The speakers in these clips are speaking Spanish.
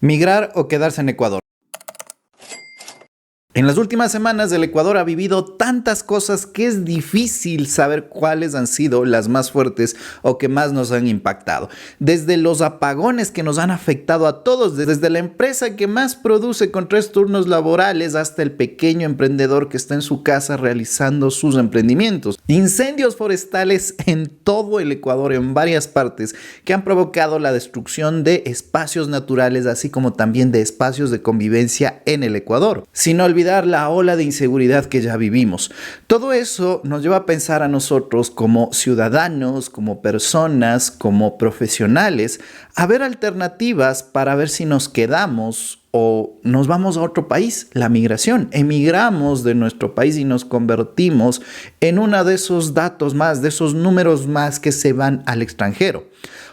Migrar o quedarse en Ecuador. En las últimas semanas el Ecuador ha vivido tantas cosas que es difícil saber cuáles han sido las más fuertes o que más nos han impactado. Desde los apagones que nos han afectado a todos, desde la empresa que más produce con 3 turnos laborales hasta el pequeño emprendedor que está en su casa realizando sus emprendimientos. Incendios forestales en todo el Ecuador, en varias partes, que han provocado la destrucción de espacios naturales, así como también de espacios de convivencia en el Ecuador. Sin olvidar la ola de inseguridad que ya vivimos. Todo eso nos lleva a pensar a nosotros como ciudadanos, como personas, como profesionales, a ver alternativas para ver si nos quedamos o nos vamos a otro país, la migración. Emigramos de nuestro país y nos convertimos en uno de esos datos más, de esos números más que se van al extranjero.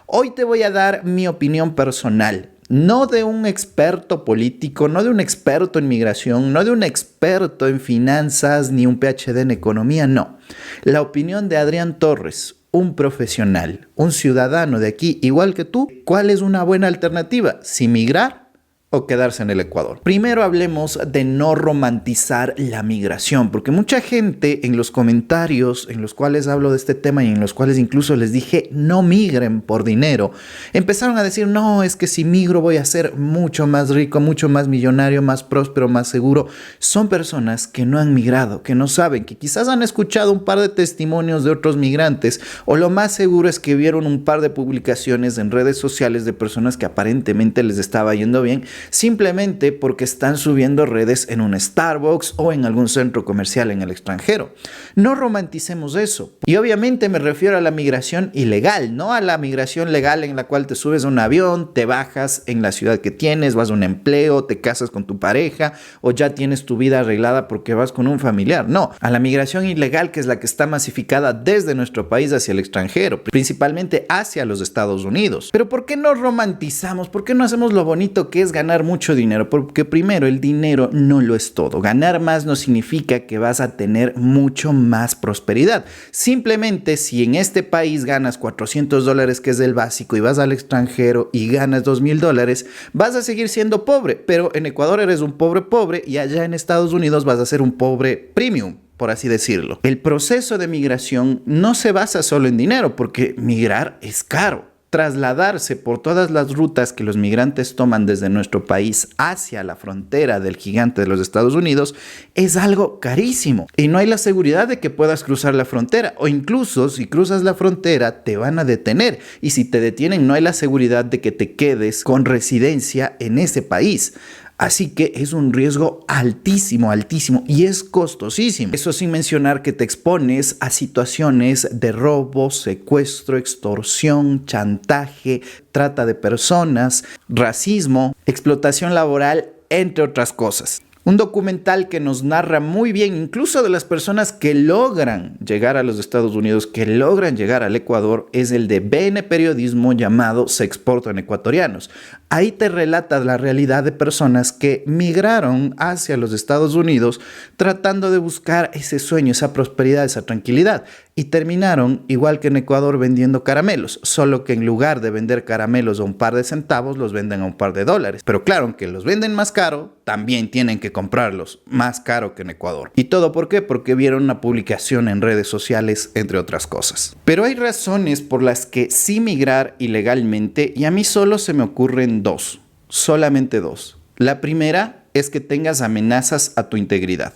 Hoy te voy a dar mi opinión personal. No de un experto político, no de un experto en migración, no de un experto en finanzas, ni un PhD en economía, no. La opinión de Adrián Torres, un profesional, un ciudadano de aquí, igual que tú. ¿Cuál es una buena alternativa? ¿Si migrar o quedarse en el Ecuador? Primero hablemos de no romantizar la migración, porque mucha gente en los comentarios en los cuales hablo de este tema y en los cuales incluso les dije no migren por dinero, empezaron a decir no, es que si migro voy a ser mucho más rico, mucho más millonario, más próspero, más seguro. Son personas que no han migrado, que no saben, que quizás han escuchado un par de testimonios de otros migrantes, o lo más seguro es que vieron un par de publicaciones en redes sociales de personas que aparentemente les estaba yendo bien, simplemente porque están subiendo redes en un Starbucks o en algún centro comercial en el extranjero. No romanticemos eso. Y obviamente me refiero a la migración ilegal, no a la migración legal en la cual te subes a un avión, te bajas en la ciudad que tienes, vas a un empleo, te casas con tu pareja o ya tienes tu vida arreglada porque vas con un familiar. No, a la migración ilegal, que es la que está masificada desde nuestro país hacia el extranjero, principalmente hacia los Estados Unidos. Pero ¿por qué no romantizamos? ¿Por qué no hacemos lo bonito que es ganar mucho dinero? Porque primero, el dinero no lo es todo. Ganar más no significa que vas a tener mucho más prosperidad. Simplemente si en este país ganas $400, que es el básico, y vas al extranjero y ganas $2,000, vas a seguir siendo pobre. Pero en Ecuador eres un pobre pobre y allá en Estados Unidos vas a ser un pobre premium, por así decirlo. El proceso de migración no se basa solo en dinero, porque migrar es caro. Trasladarse por todas las rutas que los migrantes toman desde nuestro país hacia la frontera del gigante de los Estados Unidos es algo carísimo y no hay la seguridad de que puedas cruzar la frontera, o incluso si cruzas la frontera te van a detener, y si te detienen no hay la seguridad de que te quedes con residencia en ese país. Así que es un riesgo altísimo, altísimo, y es costosísimo. Eso sin mencionar que te expones a situaciones de robo, secuestro, extorsión, chantaje, trata de personas, racismo, explotación laboral, entre otras cosas. Un documental que nos narra muy bien, incluso de las personas que logran llegar a los Estados Unidos, que logran llegar al Ecuador, es el de BN Periodismo, llamado Se exportan ecuatorianos. Ahí te relata la realidad de personas que migraron hacia los Estados Unidos tratando de buscar ese sueño, esa prosperidad, esa tranquilidad. Y terminaron, igual que en Ecuador, vendiendo caramelos, solo que en lugar de vender caramelos a un par de centavos, los venden a un par de dólares. Pero claro, aunque los venden más caro, también tienen que comprarlos más caro que en Ecuador. ¿Y todo por qué? Porque vieron una publicación en redes sociales, entre otras cosas. Pero hay razones por las que sí migrar ilegalmente, y a mí solo se me ocurren dos, solamente dos. La primera es que tengas amenazas a tu integridad.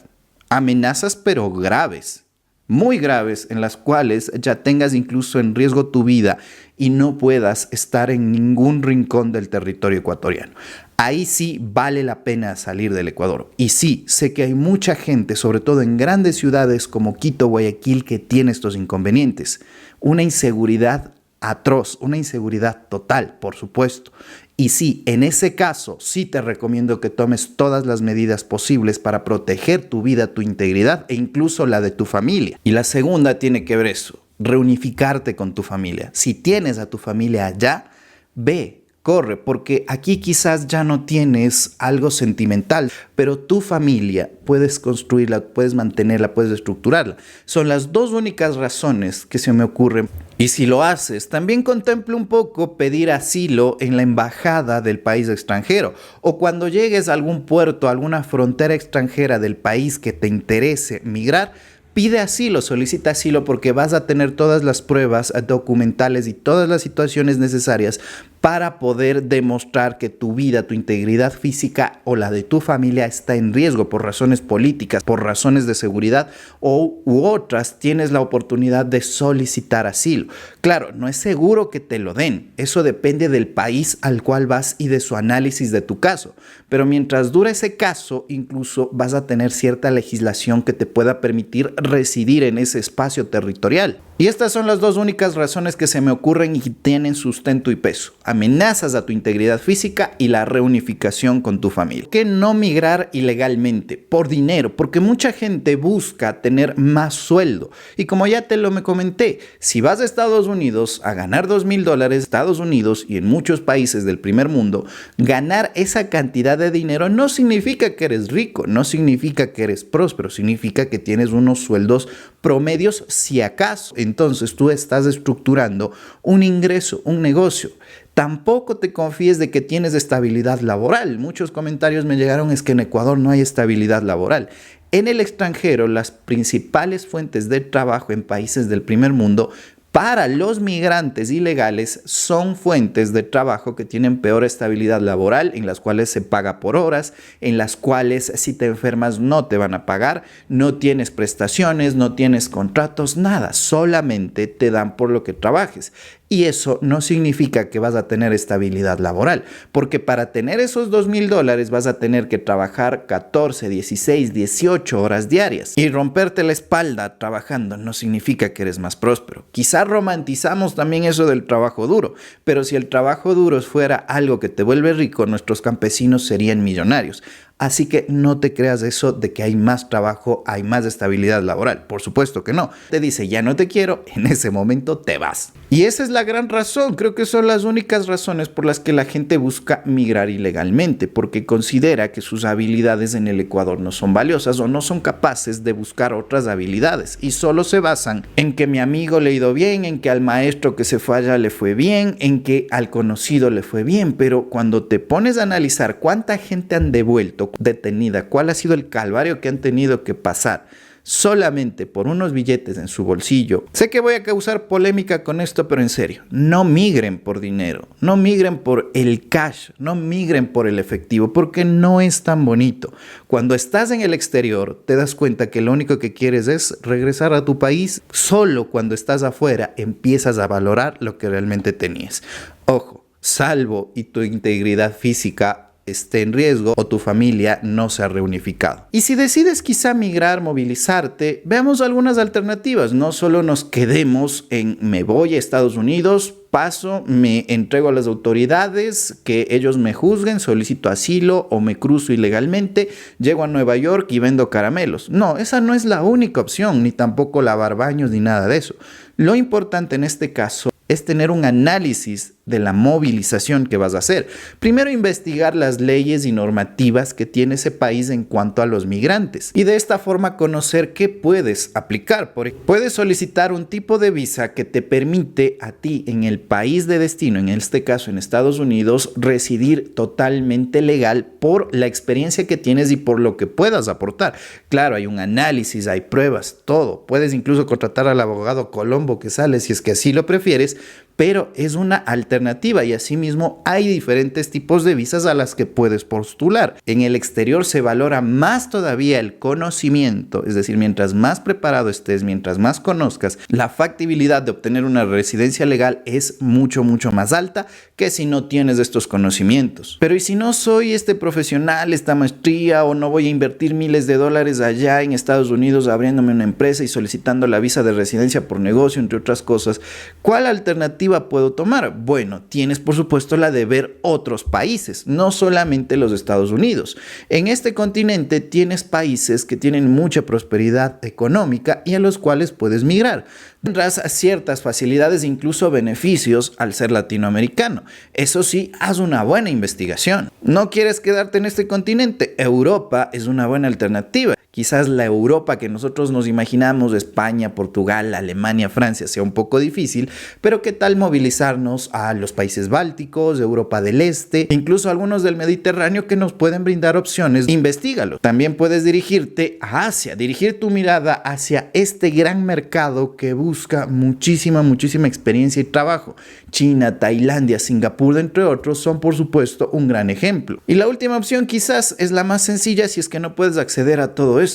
Amenazas pero graves. Muy graves, en las cuales ya tengas incluso en riesgo tu vida y no puedas estar en ningún rincón del territorio ecuatoriano. Ahí sí vale la pena salir del Ecuador. Y sí, sé que hay mucha gente, sobre todo en grandes ciudades como Quito, Guayaquil, que tiene estos inconvenientes. Una inseguridad atroz, una inseguridad total, por supuesto. Y sí, en ese caso, sí te recomiendo que tomes todas las medidas posibles para proteger tu vida, tu integridad e incluso la de tu familia. Y la segunda tiene que ver eso, reunificarte con tu familia. Si tienes a tu familia allá, ve, corre, porque aquí quizás ya no tienes algo sentimental, pero tu familia puedes construirla, puedes mantenerla, puedes estructurarla. Son las dos únicas razones que se me ocurren. Y si lo haces, también contempla un poco pedir asilo en la embajada del país extranjero o cuando llegues a algún puerto, a alguna frontera extranjera del país que te interese migrar. Pide asilo, solicita asilo porque vas a tener todas las pruebas documentales y todas las situaciones necesarias para poder demostrar que tu vida, tu integridad física o la de tu familia está en riesgo por razones políticas, por razones de seguridad u otras. Tienes la oportunidad de solicitar asilo. Claro, no es seguro que te lo den. Eso depende del país al cual vas y de su análisis de tu caso. Pero mientras dure ese caso, incluso vas a tener cierta legislación que te pueda permitir residir en ese espacio territorial. Y estas son las dos únicas razones que se me ocurren y que tienen sustento y peso: amenazas a tu integridad física y la reunificación con tu familia. ¿Por qué no migrar ilegalmente? Por dinero, porque mucha gente busca tener más sueldo. Y como ya te lo me comenté, si vas a Estados Unidos a ganar $2,000, Estados Unidos y en muchos países del primer mundo, ganar esa cantidad de dinero no significa que eres rico, no significa que eres próspero, significa que tienes unos sueldos promedios si acaso. Entonces tú estás estructurando un ingreso, un negocio. Tampoco te confíes de que tienes estabilidad laboral. Muchos comentarios me llegaron: es que en Ecuador no hay estabilidad laboral. En el extranjero, las principales fuentes de trabajo en países del primer mundo para los migrantes ilegales son fuentes de trabajo que tienen peor estabilidad laboral, en las cuales se paga por horas, en las cuales si te enfermas no te van a pagar, no tienes prestaciones, no tienes contratos, nada, solamente te dan por lo que trabajes. Y eso no significa que vas a tener estabilidad laboral, porque para tener esos $2,000 vas a tener que trabajar 14, 16, 18 horas diarias. Y romperte la espalda trabajando no significa que eres más próspero. Quizás romantizamos también eso del trabajo duro, pero si el trabajo duro fuera algo que te vuelve rico, nuestros campesinos serían millonarios. Así que no te creas eso de que hay más trabajo, hay más estabilidad laboral. Por supuesto que no. Te dice: ya no te quiero, en ese momento te vas. Y esa es la gran razón. Creo que son las únicas razones por las que la gente busca migrar ilegalmente, porque considera que sus habilidades en el Ecuador no son valiosas o no son capaces de buscar otras habilidades y solo se basan en que mi amigo le ha ido bien, en que al maestro que se fue allá le fue bien, en que al conocido le fue bien. Pero cuando te pones a analizar cuánta gente han devuelto detenida, cuál ha sido el calvario que han tenido que pasar solamente por unos billetes en su bolsillo. Sé que voy a causar polémica con esto, pero en serio, no migren por dinero, no migren por el cash, no migren por el efectivo, porque no es tan bonito. Cuando estás en el exterior, te das cuenta que lo único que quieres es regresar a tu país. Solo cuando estás afuera empiezas a valorar lo que realmente tenías. Ojo, salvo y tu integridad física esté en riesgo o tu familia no se ha reunificado. Y si decides quizá migrar, movilizarte, veamos algunas alternativas. No solo nos quedemos en me voy a Estados Unidos, paso, me entrego a las autoridades, que ellos me juzguen, solicito asilo o me cruzo ilegalmente, llego a Nueva York y vendo caramelos. No, esa no es la única opción, ni tampoco lavar baños ni nada de eso. Lo importante en este caso es tener un análisis de la movilización que vas a hacer. Primero, investigar las leyes y normativas que tiene ese país en cuanto a los migrantes y de esta forma conocer qué puedes aplicar. Puedes solicitar un tipo de visa que te permite a ti en el país de destino, en este caso en Estados Unidos, residir totalmente legal por la experiencia que tienes y por lo que puedas aportar. Claro, hay un análisis, hay pruebas, todo. Puedes incluso contratar al abogado Colombo que sale si es que así lo prefieres, pero es una alternativa y asimismo hay diferentes tipos de visas a las que puedes postular. En el exterior se valora más todavía el conocimiento, es decir, mientras más preparado estés, mientras más conozcas, la factibilidad de obtener una residencia legal es mucho más alta que si no tienes estos conocimientos. Pero ¿y si no soy este profesional, esta maestría, o no voy a invertir miles de dólares allá en Estados Unidos abriéndome una empresa y solicitando la visa de residencia por negocio, entre otras cosas? ¿Cuál alternativa puedo tomar? Bueno, tienes por supuesto la de ver otros países, no solamente los Estados Unidos. En este continente tienes países que tienen mucha prosperidad económica y a los cuales puedes migrar. Tendrás ciertas facilidades, incluso beneficios al ser latinoamericano. Eso sí, haz una buena investigación. ¿No quieres quedarte en este continente? Europa es una buena alternativa. quizás la Europa que nosotros nos imaginamos, España, Portugal, Alemania, Francia, sea un poco difícil, pero ¿qué tal movilizarnos a los países bálticos, Europa del Este, incluso algunos del Mediterráneo que nos pueden brindar opciones? Investígalo. También puedes dirigirte a Asia, dirigir tu mirada hacia este gran mercado que busca muchísima experiencia y trabajo. China, Tailandia, Singapur, entre otros, son por supuesto un gran ejemplo. Y la última opción quizás es la más sencilla si es que no puedes acceder a todo esto.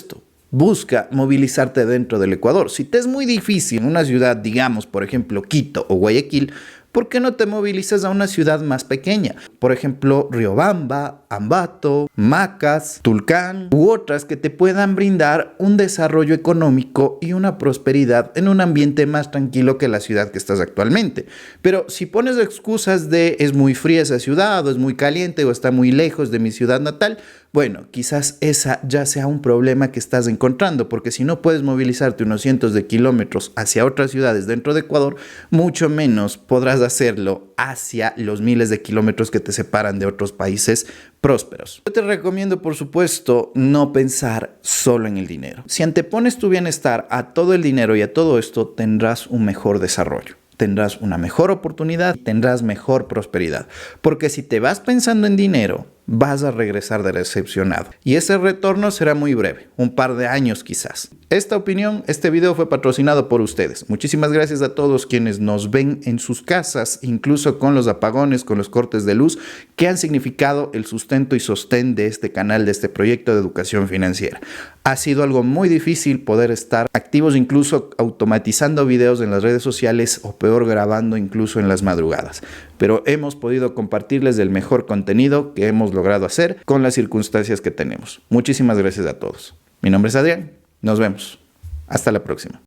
Busca movilizarte dentro del Ecuador. Si te es muy difícil en una ciudad, digamos, por ejemplo, Quito o Guayaquil, ¿por qué no te movilizas a una ciudad más pequeña? Por ejemplo, Riobamba, Ambato, Macas, Tulcán u otras que te puedan brindar un desarrollo económico y una prosperidad en un ambiente más tranquilo que la ciudad que estás actualmente. Pero si pones excusas de es muy fría esa ciudad o es muy caliente o está muy lejos de mi ciudad natal, bueno, quizás esa ya sea un problema que estás encontrando, porque si no puedes movilizarte unos cientos de kilómetros hacia otras ciudades dentro de Ecuador, mucho menos podrás hacerlo hacia los miles de kilómetros que te separan de otros países prósperos. Yo te recomiendo, por supuesto, no pensar solo en el dinero. Si antepones tu bienestar a todo el dinero y a todo esto, tendrás un mejor desarrollo. Tendrás una mejor oportunidad, tendrás mejor prosperidad. Porque si te vas pensando en dinero, vas a regresar decepcionado. Y ese retorno será muy breve, un par de años quizás. Este video fue patrocinado por ustedes. Muchísimas gracias a todos quienes nos ven en sus casas, incluso con los apagones, con los cortes de luz, que han significado el sustento y sostén de este canal, de este proyecto de educación financiera. Ha sido algo muy difícil poder estar activos, incluso automatizando videos en las redes sociales o peor grabando incluso en las madrugadas. Pero hemos podido compartirles el mejor contenido que hemos logrado hacer con las circunstancias que tenemos. Muchísimas gracias a todos. Mi nombre es Adrián. Nos vemos. Hasta la próxima.